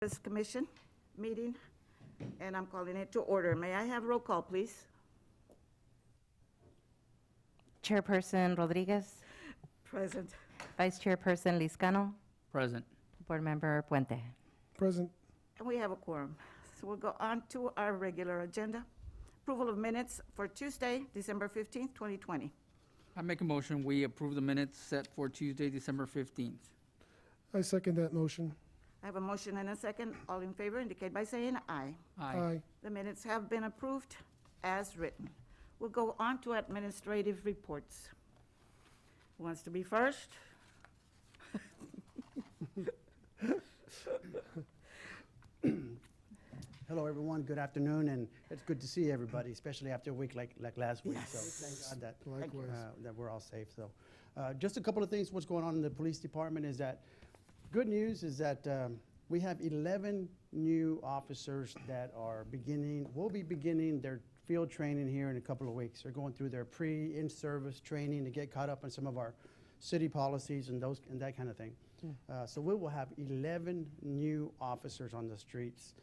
This commission meeting, and I'm calling it to order. May I have roll call, please? Chairperson Rodriguez, Present. Vice Chairperson Liscano, Present. Board Member Puente. Present. And we have a quorum. So we'll go on to our regular agenda. Approval of minutes for Tuesday, December 15th, 2020. I make a motion, we approve the minutes set for Tuesday, December 15th. I second that motion. I have a motion and a second. All in favor indicate by saying aye. Aye. The minutes have been approved as written. We'll go on to administrative reports. Who wants to be first? Hello, everyone. Good afternoon, and it's good to see everybody, especially after a week like last week. So thank God Likewise. that we're all safe. So just a couple of things. What's going on in the police department is that good news is that we have 11 new officers that will be beginning their field training here in a couple of weeks. They're going through their in-service training to get caught up on some of our city policies and that kind of thing. So we will have 11 new officers on the streets.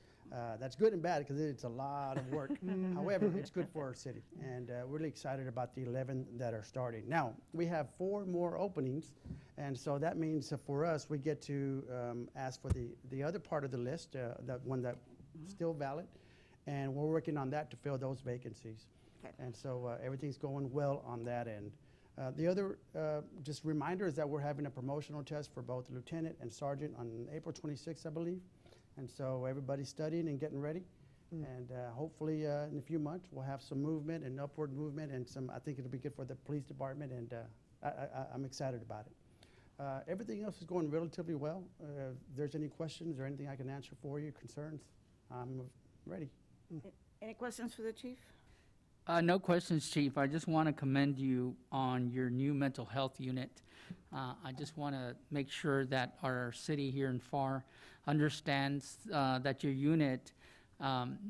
That's good and bad because it's a lot of work. However, it's good for our city, and really excited about the 11 that are starting. Now, we have 4 more openings, and so that means for us, we get to ask for the other part of the list, that one that's still valid, and we're working on that to fill those vacancies. Okay. And so everything's going well on that end. The other just reminder is that we're having a promotional test for both lieutenant and sergeant on April 26th, I believe. And so everybody's studying and getting ready. And hopefully in a few months, we'll have some movement and upward movement and I think it'll be good for the police department, and I'm excited about it. Everything else is going relatively well. If there's any questions or anything I can answer for you, concerns, I'm ready. Any questions for the chief? No questions, Chief. I just want to commend you on your new mental health unit. I just want to make sure that our city here in Pharr understands that your unit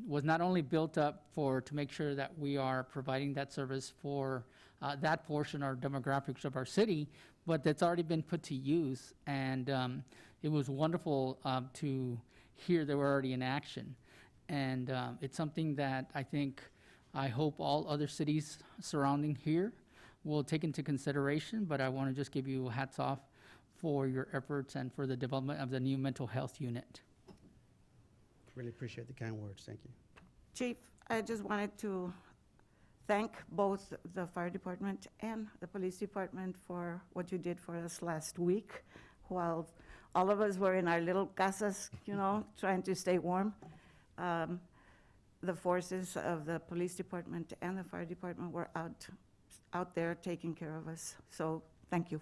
was not only built up to make sure that we are providing that service for that portion or demographics of our city, but that's already been put to use. And it was wonderful to hear they were already in action. And it's something that I hope all other cities surrounding here will take into consideration, but I want to just give you hats off for your efforts and for the development of the new mental health unit. Really appreciate the kind words. Thank you. Chief, I just wanted to thank both the fire department and the police department for what you did for us last week while all of us were in our little casas, trying to stay warm. The forces of the police department and the fire department were out there taking care of us. So thank you.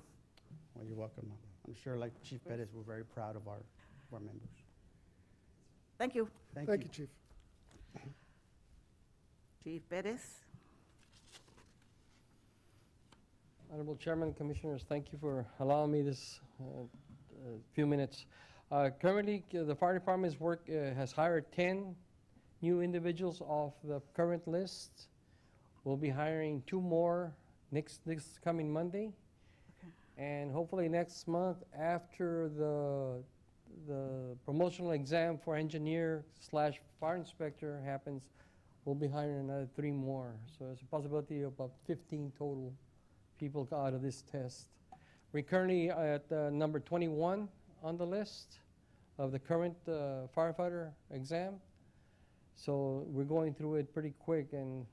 Well, you're welcome. I'm sure, like Chief Pettis, we're very proud of our members. Thank you. Thank you, Chief. Chief Pettis. Honorable Chairman, Commissioners, thank you for allowing me this few minutes. Currently, the fire department has hired 10 new individuals off the current list. We'll be hiring 2 more next coming Monday. Okay. And hopefully next month, after the promotional exam for engineer/fire inspector happens, we'll be hiring another 3 more. So there's a possibility of about 15 total people out of this test. We're currently at number 21 on the list of the current firefighter exam. So we're going through it pretty quick, and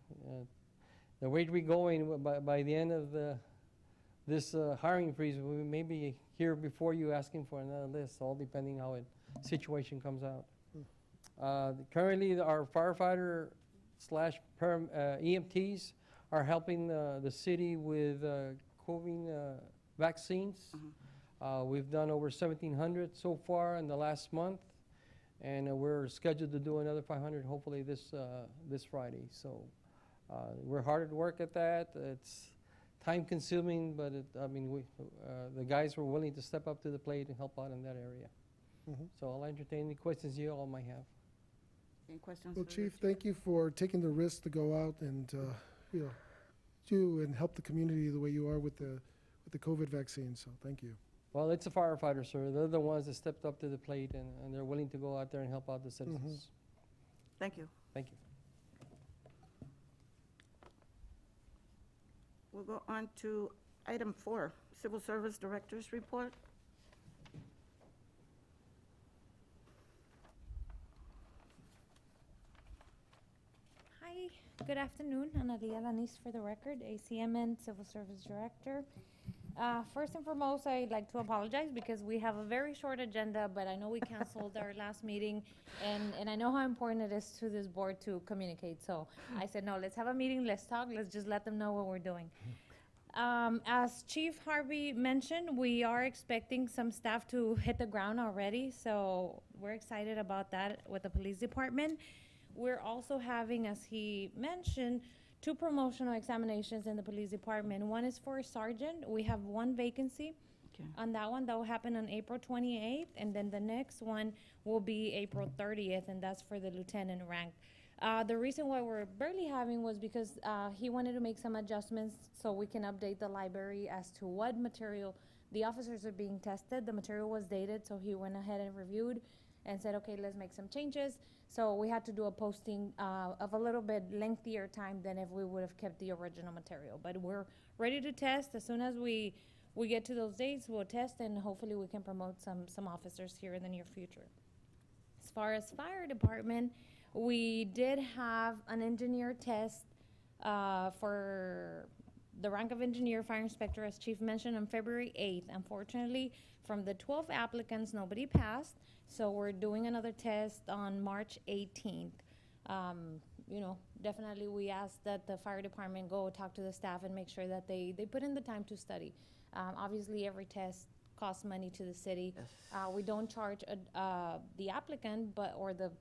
the rate we're going, by the end of this hiring freeze, we may be here before you asking for another list, all depending how situation comes out. Currently, our firefighter/EMTs are helping the city with COVID vaccines. We've done over 1,700 so far in the last month. And we're scheduled to do another 500 hopefully this Friday. So we're hard at work at that. It's time consuming, but the guys were willing to step up to the plate and help out in that area. So I'll entertain any questions you all might have. Any questions? Well, for the Chief, thank you for taking the risk to go out and do and help the community the way you are with the COVID vaccine. So thank you. Well, it's a firefighter, sir. They're the ones that stepped up to the plate, and they're willing to go out there and help out the citizens. Thank you. Thank you. We'll go on to item 4, Civil Service Director's Report. Hi, good afternoon. Analia Lanis for the record, ACMN Civil Service Director. First and foremost, I'd like to apologize because we have a very short agenda, but I know we canceled our last meeting, and I know how important it is to this board to communicate. So I said, no, let's have a meeting, let's talk, let's just let them know what we're doing. As Chief Harvey mentioned, we are expecting some staff to hit the ground already, so we're excited about that with the police department. We're also having, as he mentioned, 2 promotional examinations in the police department. One is for a sergeant. We have 1 vacancy. Okay. On that one, that will happen on April 28th, and then the next one will be April 30th, and that's for the lieutenant rank. The reason why we're barely having was because he wanted to make some adjustments so we can update the library as to what material the officers are being tested. The material was dated, so he went ahead and reviewed and said, okay, let's make some changes. So we had to do a posting of a little bit lengthier time than if we would have kept the original material. But we're ready to test. As soon as we get to those dates, we'll test, and hopefully we can promote some officers here in the near future. As far as fire department, we did have an engineer test for the rank of engineer fire inspector, as Chief mentioned, on February 8th. Unfortunately, from the 12 applicants, nobody passed. So we're doing another test on March 18th. You know, definitely we ask that the fire department go talk to the staff and make sure that they put in the time to study. Obviously, every test costs money to the city. We don't charge the applicant or the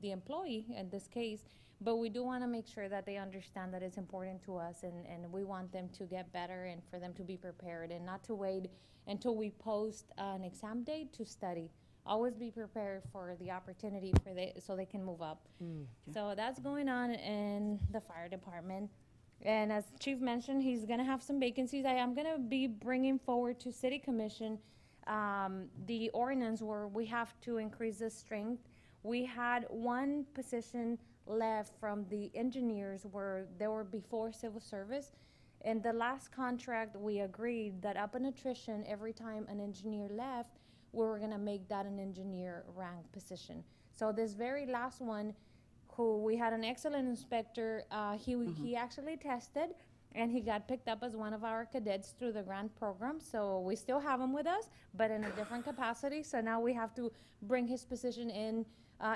employee in this case, but we do want to make sure that they understand that it's important to us, and we want them to get better and for them to be prepared and not to wait until we post an exam date to study. Always be prepared for the opportunity so they can move up. So that's going on in the fire department. And as Chief mentioned, he's gonna have some vacancies. I am gonna be bringing forward to City Commission the ordinance where we have to increase the strength. We had 1 position left from the engineers where they were before civil service. In the last contract, we agreed that upon attrition, every time an engineer left, we were gonna make that an engineer rank position. So this very last one, who we had an excellent inspector, he actually tested, and he got picked up as one of our cadets through the grant program. So we still have him with us, but in a different capacity. So now we have to bring his position in.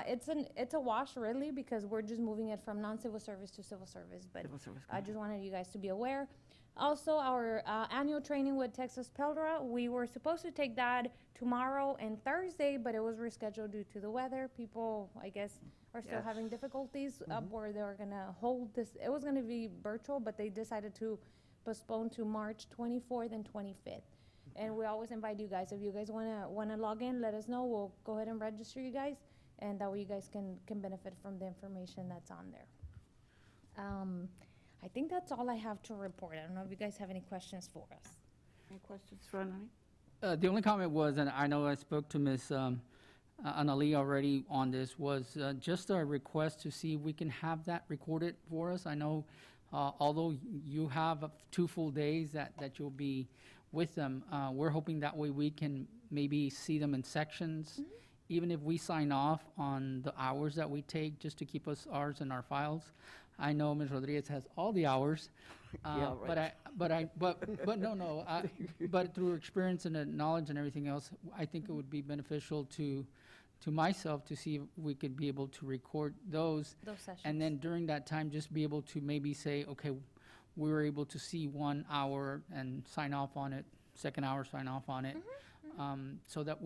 It's a wash really, because we're just moving it from non-civil service to civil service. But Civil service, I just wanted you guys to be aware. Also, our annual training with Texas Peldra, we were supposed to take that tomorrow and Thursday, but it was rescheduled due to the weather. People, I guess, are still Yes. having difficulties where they were gonna hold this. It was gonna be virtual, but they decided to postpone to March 24th and 25th. And we always invite you guys. If you guys wanna log in, let us know. We'll go ahead and register you guys, and that way you guys can benefit from the information that's on there. I think that's all I have to report. I don't know if you guys have any questions for us. Any questions for Annalie? The only comment was, and I know I spoke to Ms. Annalie already on this, was just a request to see if we can have that recorded for us. I know, although you have 2 full days that you'll be with them, we're hoping that way we can maybe see them in sections, even if we sign off on the hours that we take, just to keep us ours in our files. I know Ms. Rodriguez has all the hours, Yeah, right. but through experience and knowledge and everything else, I think it would be beneficial to myself to see if we could be able to record those. Those sessions. And then during that time, just be able to maybe say, okay, we were able to see 1 hour and sign off on it, 2nd hour sign off on it. So that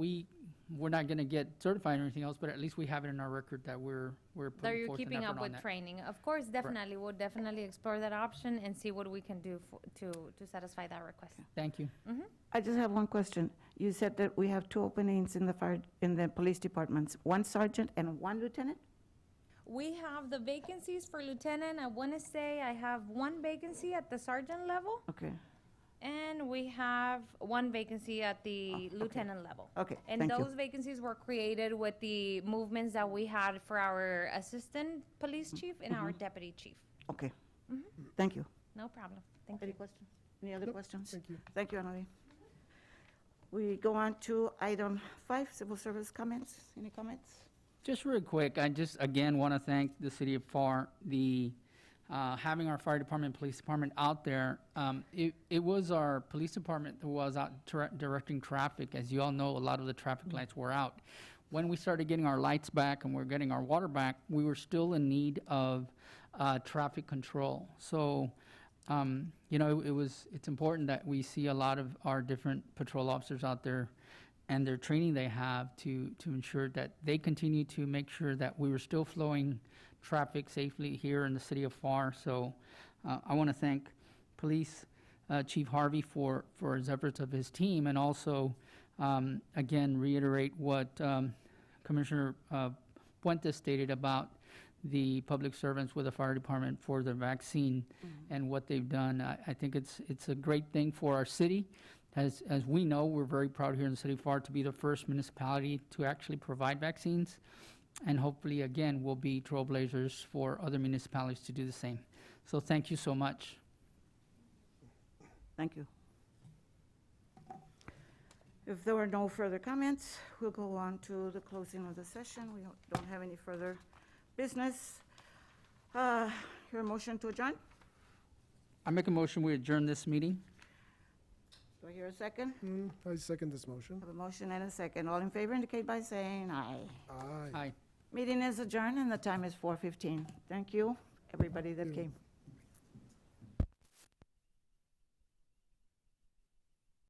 we're not gonna get certified or anything else, but at least we have it in our record that we're That putting you're forth an keeping effort up on with that. training. Of course, definitely, we'll definitely explore that option and see what we can do to satisfy that request. Thank you. I just have one question. You said that we have 2 openings in the police departments, 1 sergeant and 1 lieutenant? We have the vacancies for lieutenant. I want to say I have 1 vacancy at the sergeant level, Okay. And we have one vacancy at the lieutenant level. Okay, And thank you. those vacancies were created with the movements that we had for our assistant police chief and our deputy chief. Okay, thank you. No problem. Thank Any you. questions? Any other questions? Thank you. Thank you, Annalee. We go on to item 5, civil service comments. Any comments? Just real quick, I just, again, want to thank the city of Pharr, having our fire department, police department out there. It was our police department that was out directing traffic. As you all know, a lot of the traffic lights were out. When we started getting our lights back and we're getting our water back, we were still in need of traffic control. So, you know, it's important that we see a lot of our different patrol officers out there and their training they have to ensure that they continue to make sure that we were still flowing traffic safely here in the city of Pharr. So I want to thank Police Chief Harvey for his efforts of his team, and also, again, reiterate what Commissioner Puentes stated about the public servants with the fire department for the vaccine and what they've done. I think it's a great thing for our city. As we know, we're very proud here in the city of Pharr to be the first municipality to actually provide vaccines. And hopefully, again, we'll be trailblazers for other municipalities to do the same. So thank you so much. Thank you. If there were no further comments, we'll go on to the closing of the session. We don't have any further business. Your motion to adjourn? I make a motion, we adjourn this meeting. Do I hear a second? I second this motion. Have a motion and a second. All in favor indicate by saying aye. Aye. Aye. Meeting is adjourned and the time is 4:15. Thank you, everybody that came.